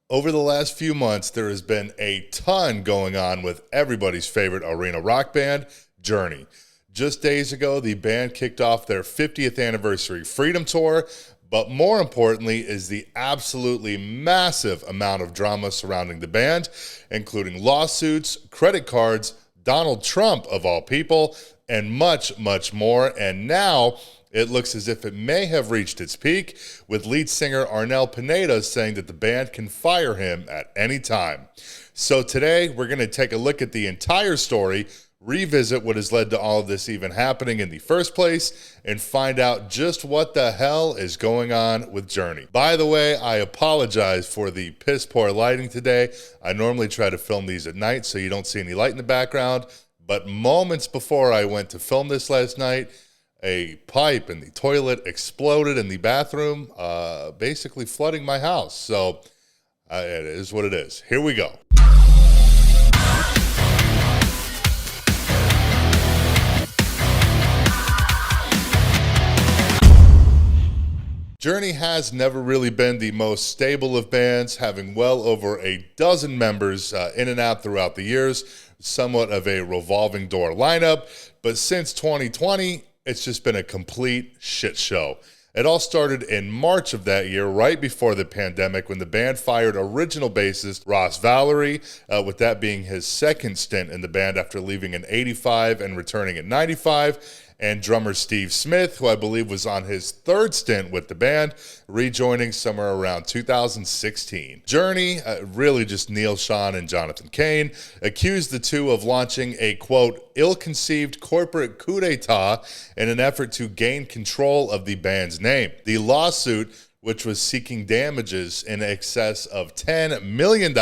Over the last few months, there has been a ton going on with everybody's favorite arena rock band, Journey. Just days ago, the band kicked off their 50th anniversary Freedom Tour, but more importantly is the absolutely massive amount of drama surrounding the band, including lawsuits, credit cards, Donald Trump of all people, and much, much more. And now it looks as if it may have reached its peak, with lead singer Arnel Pineda saying that the band can fire him at any time. So today, we're going to take a look at the entire story, revisit what has led to all of this even happening in the first place, and find out just what the hell is going on with Journey. By the way, I apologize for the piss poor lighting today. I normally try to film these at night so you don't see any light in the background, but moments before I went to film this last night, a pipe in the toilet exploded in the bathroom, basically flooding my house. So it is what it is. Here we go. Journey has never really been the most stable of bands, having well over a dozen members in and out throughout the years, somewhat of a revolving door lineup. But since 2020, it's just been a complete shit show. It all started in March of that year, right before the pandemic, when the band fired original bassist Ross Valory, with that being his second stint in the band after leaving in '85 and returning in '95. And drummer Steve Smith, who I believe was on his third stint with the band, rejoining somewhere around 2016. Journey, really just Neal, Schon, and Jonathan Cain, accused the two of launching a, quote, ill-conceived corporate coup d'etat in an effort to gain control of the band's name. The lawsuit, which was seeking damages in excess of $10 million,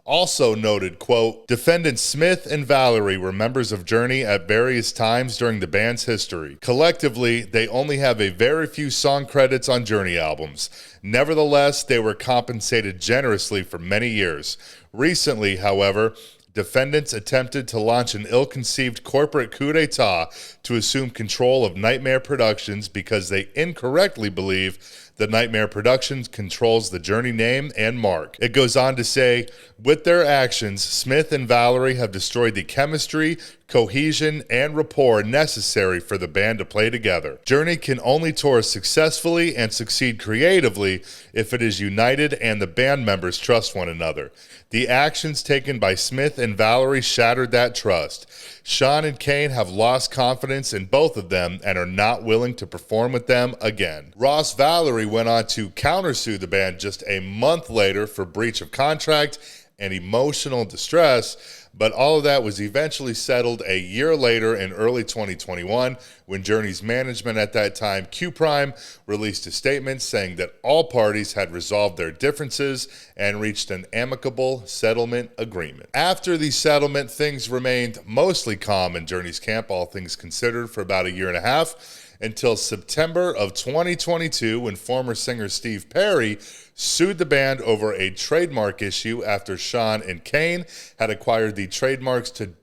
also noted, quote, defendants Smith and Valory were members of Journey at various times during the band's history. Collectively, they only have a very few song credits on Journey albums. Nevertheless, they were compensated generously for many years. Recently, however, defendants attempted to launch an ill-conceived corporate coup d'etat to assume control of Nightmare Productions because they incorrectly believe that Nightmare Productions controls the Journey name and mark. It goes on to say, with their actions, Smith and Valory have destroyed the chemistry, cohesion, and rapport necessary for the band to play together. Journey can only tour successfully and succeed creatively if it is united and the band members trust one another. The actions taken by Smith and Valory shattered that trust. Schon and Cain have lost confidence in both of them and are not willing to perform with them again. Ross Valory went on to countersue the band just a month later for breach of contract and emotional distress, but all of that was eventually settled a year later in early 2021 when Journey's management at that time, Q Prime, released a statement saying that all parties had resolved their differences and reached an amicable settlement agreement. After the settlement, things remained mostly calm in Journey's camp, all things considered, for about a year and a half, until September of 2022 when former singer Steve Perry sued the band over a trademark issue after Schon and Cain had acquired the trademarks to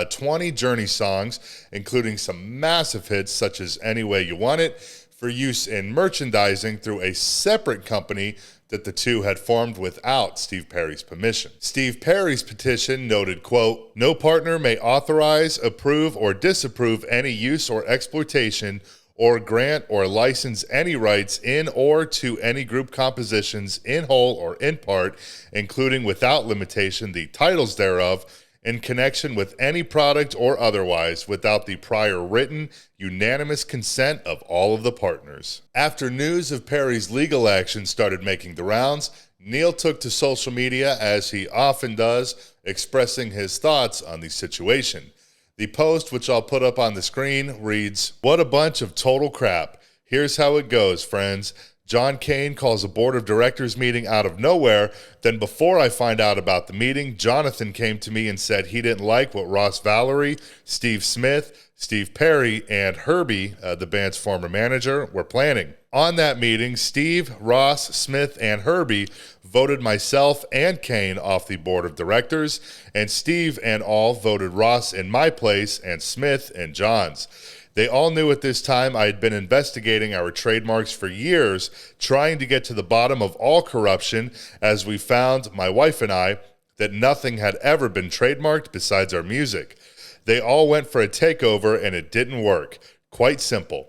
20 Journey songs, including some massive hits such as Any Way You Want It, for use in merchandising through a separate company that the two had formed without Steve Perry's permission. Steve Perry's petition noted, quote, no partner may authorize, approve, or disapprove any use or exploitation or grant or license any rights in or to any group compositions in whole or in part, including without limitation the titles thereof, in connection with any product or otherwise, without the prior written, unanimous consent of all of the partners. After news of Perry's legal action started making the rounds, Neal took to social media, as he often does, expressing his thoughts on the situation. The post, which I'll put up on the screen, reads, what a bunch of total crap. Here's how it goes, friends. John Cain calls a board of directors meeting out of nowhere. Then before I find out about the meeting, Jonathan came to me and said he didn't like what Ross Valory, Steve Smith, Steve Perry, and Herbie, the band's former manager, were planning. On that meeting, Steve, Ross, Smith, and Herbie voted myself and Cain off the board of directors, and Steve and all voted Ross in my place and Smith in John's. They all knew at this time I had been investigating our trademarks for years, trying to get to the bottom of all corruption, as we found, my wife and I, that nothing had ever been trademarked besides our music. They all went for a takeover and it didn't work. Quite simple.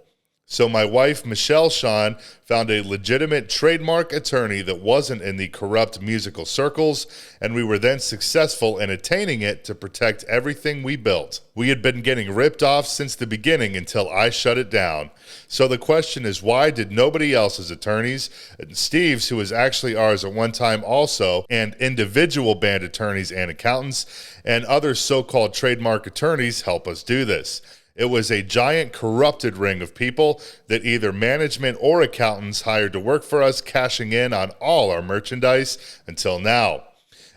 So my wife, Michelle Schon, found a legitimate trademark attorney that wasn't in the corrupt musical circles, and we were then successful in attaining it to protect everything we built. We had been getting ripped off since the beginning until I shut it down. So the question is, why did nobody else's attorneys, and Steve's, who was actually ours at one time also, and individual band attorneys and accountants, and other so-called trademark attorneys help us do this? It was a giant corrupted ring of people that either management or accountants hired to work for us, cashing in on all our merchandise until now.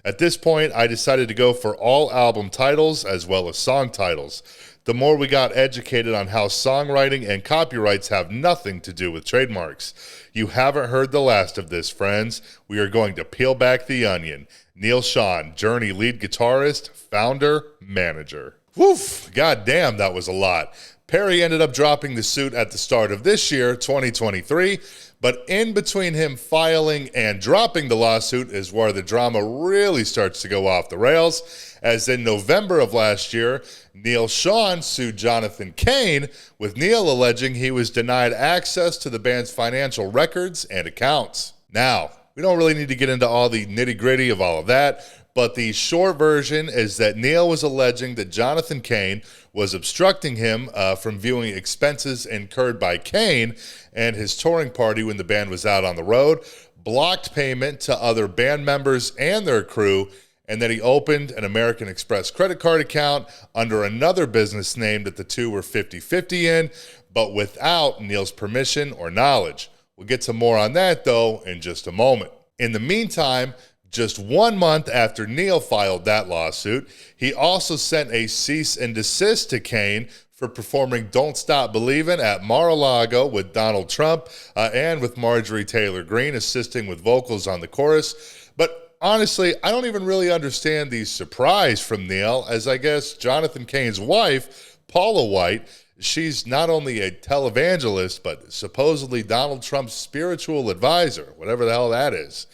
At this point, I decided to go for all album titles as well as song titles. The more we got educated on how songwriting and copyrights have nothing to do with trademarks. You haven't heard the last of this, friends. We are going to peel back the onion. Neal Schon, Journey lead guitarist, founder, manager. Woof, goddamn, that was a lot. Perry ended up dropping the suit at the start of this year, 2023, but in between him filing and dropping the lawsuit is where the drama really starts to go off the rails, as in November of last year, Neal Schon sued Jonathan Cain, with Neal alleging he was denied access to the band's financial records and accounts. Now, we don't really need to get into all the nitty-gritty of all of that, but the short version is that Neal was alleging that Jonathan Cain was obstructing him from viewing expenses incurred by Cain and his touring party when the band was out on the road, blocked payment to other band members and their crew, and that he opened an American Express credit card account under another business name that the two were 50-50 in, but without Neal's permission or knowledge. We'll get to more on that, though, in just a moment. In the meantime, just 1 month after Neal filed that lawsuit, he also sent a cease and desist to Cain for performing Don't Stop Believin' at Mar-a-Lago with Donald Trump and with Marjorie Taylor Greene assisting with vocals on the chorus. But honestly, I don't even really understand the surprise from Neal, as I guess Jonathan Cain's wife, Paula White, she's not only a televangelist, but supposedly Donald Trump's spiritual advisor, whatever the hell that is.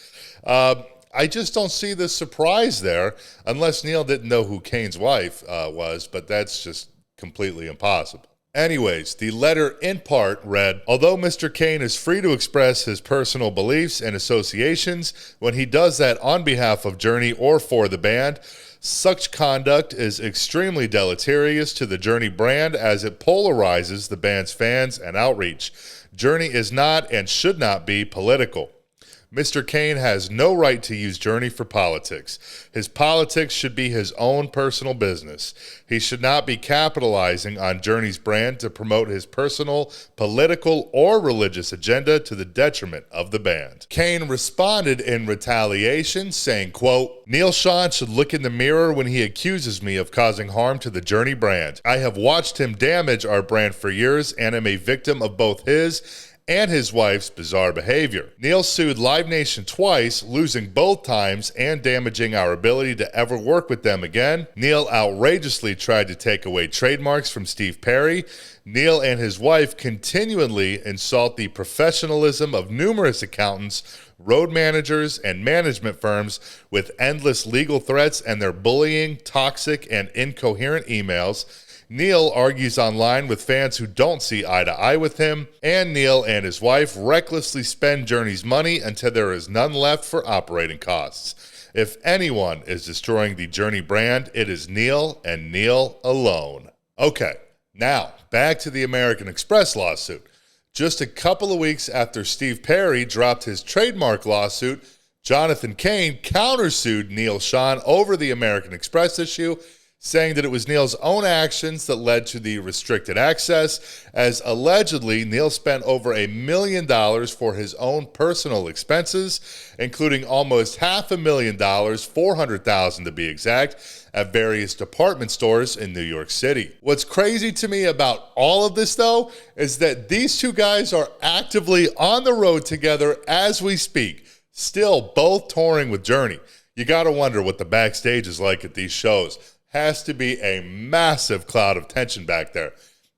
I just don't see the surprise there, unless Neal didn't know who Cain's wife was, but that's just completely impossible. Anyways, the letter in part read, although Mr. Cain is free to express his personal beliefs and associations when he does that on behalf of Journey or for the band, such conduct is extremely deleterious to the Journey brand as it polarizes the band's fans and outreach. Journey is not and should not be political. Mr. Cain has no right to use Journey for politics. His politics should be his own personal business. He should not be capitalizing on Journey's brand to promote his personal, political, or religious agenda to the detriment of the band. Cain responded in retaliation, saying, quote, Neal Schon should look in the mirror when he accuses me of causing harm to the Journey brand. I have watched him damage our brand for years and am a victim of both his and his wife's bizarre behavior. Neal sued Live Nation twice, losing both times and damaging our ability to ever work with them again. Neal outrageously tried to take away trademarks from Steve Perry. Neal and his wife continually insult the professionalism of numerous accountants, road managers, and management firms with endless legal threats and their bullying, toxic, and incoherent emails. Neal argues online with fans who don't see eye to eye with him, and Neal and his wife recklessly spend Journey's money until there is none left for operating costs. If anyone is destroying the Journey brand, it is Neal and Neal alone. Okay, now back to the American Express lawsuit. Just a couple of weeks after Steve Perry dropped his trademark lawsuit, Jonathan Cain countersued Neal Schon over the American Express issue, saying that it was Neal's own actions that led to the restricted access, as allegedly Neal spent over $1 million for his own personal expenses, including almost $500,000, $400,000 to be exact, at various department stores in New York City. What's crazy to me about all of this, though, is that these two guys are actively on the road together as we speak, still both touring with Journey. You gotta wonder what the backstage is like at these shows. Has to be a massive cloud of tension back there.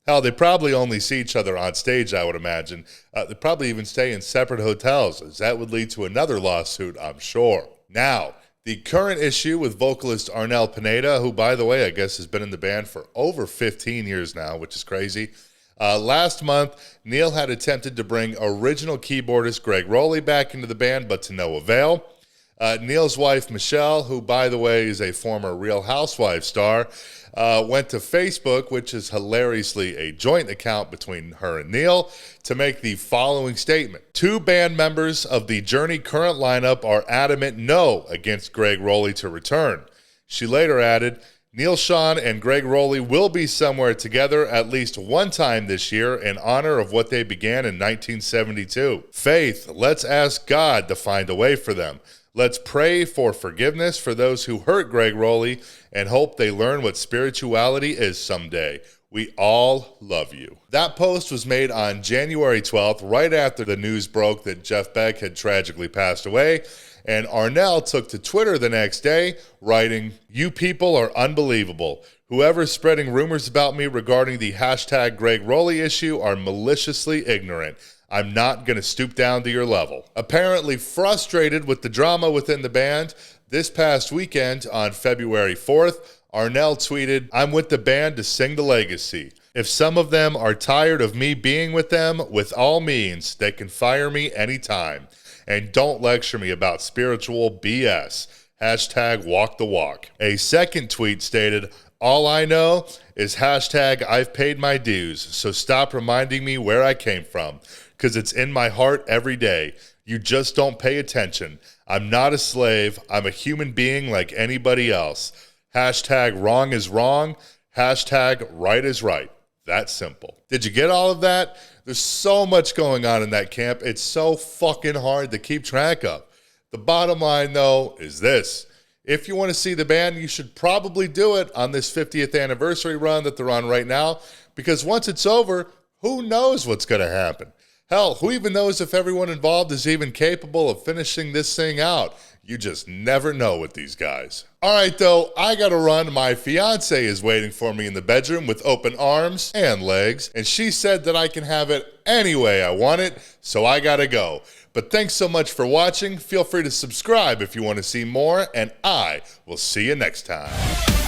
Hell, they probably only see each other on stage, I would imagine. They probably even stay in separate hotels, as that would lead to another lawsuit, I'm sure. Now, the current issue with vocalist Arnel Pineda, who, by the way, I guess has been in the band for over 15 years now, which is crazy. Last month, Neal had attempted to bring original keyboardist Greg Rowley back into the band, but to no avail. Neal's wife, Michelle, who, by the way, is a former Real Housewives star, went to Facebook, which is hilariously a joint account between her and Neal, to make the following statement. 2 band members of the Journey current lineup are adamant no against Greg Rowley to return. She later added, Neal Schon and Greg Rowley will be somewhere together at least one time this year in honor of what they began in 1972. Faith, let's ask God to find a way for them. Let's pray for forgiveness for those who hurt Greg Rowley and hope they learn what spirituality is someday. We all love you. That post was made on January 12th, right after the news broke that Jeff Beck had tragically passed away, and Arnel took to Twitter the next day, writing, "You people are unbelievable. Whoever's spreading rumors about me regarding the hashtag Greg Rowley issue are maliciously ignorant. I'm not going to stoop down to your level." Apparently frustrated with the drama within the band, this past weekend on February 4th, Arnel tweeted, "I'm with the band to sing the legacy. If some of them are tired of me being with them, with all means, they can fire me anytime. And don't lecture me about spiritual BS. Hashtag walk the walk." A second tweet stated, "All I know is hashtag I've paid my dues, so stop reminding me where I came from, because it's in my heart every day. You just don't pay attention. I'm not a slave. I'm a human being like anybody else. Hashtag wrong is wrong. Hashtag right is right." That simple. Did you get all of that? There's so much going on in that camp. It's so fucking hard to keep track of. The bottom line, though, is this. If you want to see the band, you should probably do it on this 50th anniversary run that they're on right now, because once it's over, who knows what's going to happen? Hell, who even knows if everyone involved is even capable of finishing this thing out? You just never know with these guys. All right, though, I gotta run. My fiance is waiting for me in the bedroom with open arms and legs, and she said that I can have it any way I want it, so I gotta go. But thanks so much for watching. Feel free to subscribe if you want to see more, and I will see you next time.